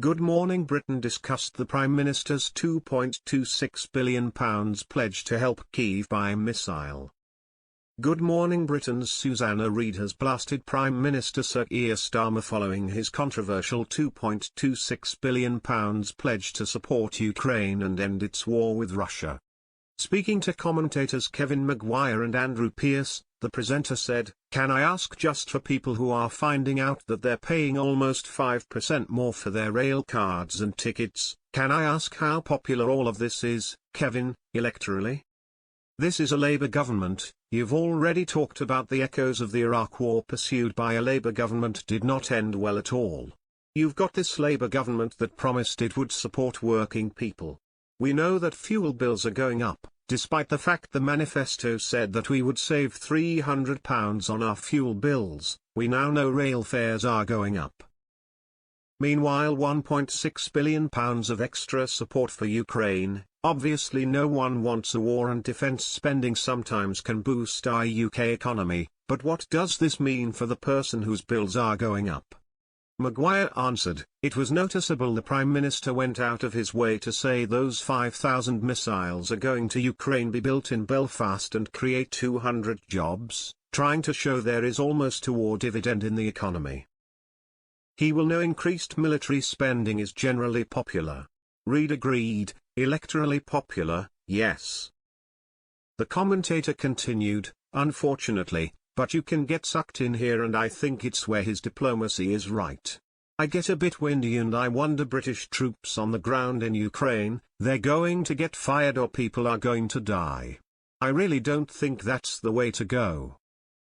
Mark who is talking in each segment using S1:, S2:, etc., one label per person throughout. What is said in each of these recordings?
S1: Good Morning Britain discussed the Prime Minister's £2.26 billion pledge to help Kyiv buy missile. Good Morning Britain's Susanna Reid has blasted Prime Minister Sir Keir Starmer following his controversial £2.26 billion pledge to support Ukraine and end its war with Russia. Speaking to commentators Kevin Maguire and Andrew Pearce, the presenter said, "Can I ask, just for people who are finding out that they're paying almost 5% more for their rail cards and tickets, can I ask how popular all of this is, Kevin, electorally? This is a Labour government. You've already talked about the echoes of the Iraq war pursued by a Labour government did not end well at all. You've got this Labour government that promised it would support working people. We know that fuel bills are going up, despite the fact the manifesto said that we would save £300 on our fuel bills. We now know rail fares are going up." Meanwhile, £1.6 billion of extra support for Ukraine. Obviously no one wants a war, and defence spending sometimes can boost our UK economy, but what does this mean for the person whose bills are going up? Maguire answered, "It was noticeable the Prime Minister went out of his way to say those 5,000 missiles are going to Ukraine, be built in Belfast and create 200 jobs, trying to show there is almost a war dividend in the economy. He will know increased military spending is generally popular." Reid agreed, "Electorally popular, yes." The commentator continued, "Unfortunately, but you can get sucked in here, and I think it's where his diplomacy is right. I get a bit windy and I wonder, British troops on the ground in Ukraine, they're going to get fired or people are going to die. I really don't think that's the way to go.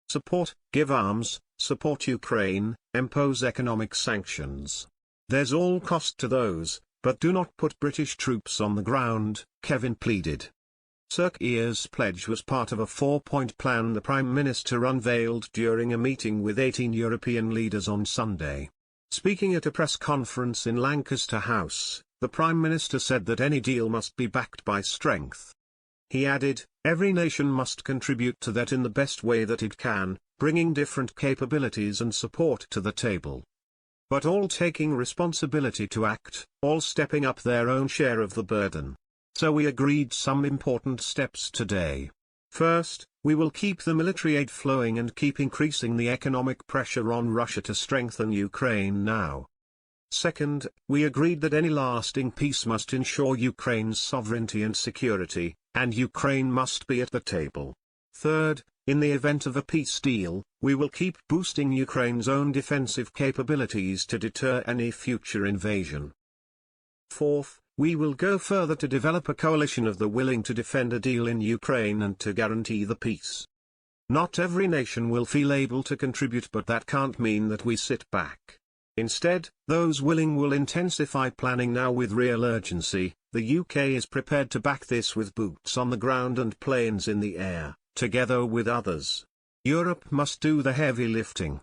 S1: Support, give arms, support Ukraine, impose economic sanctions. There's all cost to those, but do not put British troops on the ground," Kevin pleaded. Sir Keir's pledge was part of a 4-point plan the Prime Minister unveiled during a meeting with 18 European leaders on Sunday. Speaking at a press conference in Lancaster House, the Prime Minister said that any deal must be backed by strength. He added, "Every nation must contribute to that in the best way that it can, bringing different capabilities and support to the table. But all taking responsibility to act, all stepping up their own share of the burden. So we agreed some important steps today. First, we will keep the military aid flowing and keep increasing the economic pressure on Russia to strengthen Ukraine now. Second, we agreed that any lasting peace must ensure Ukraine's sovereignty and security, and Ukraine must be at the table. Third, in the event of a peace deal, we will keep boosting Ukraine's own defensive capabilities to deter any future invasion. Fourth, we will go further to develop a coalition of the willing to defend a deal in Ukraine and to guarantee the peace. Not every nation will feel able to contribute, but that can't mean that we sit back. Instead, those willing will intensify planning now with real urgency. The UK is prepared to back this with boots on the ground and planes in the air, together with others. Europe must do the heavy lifting.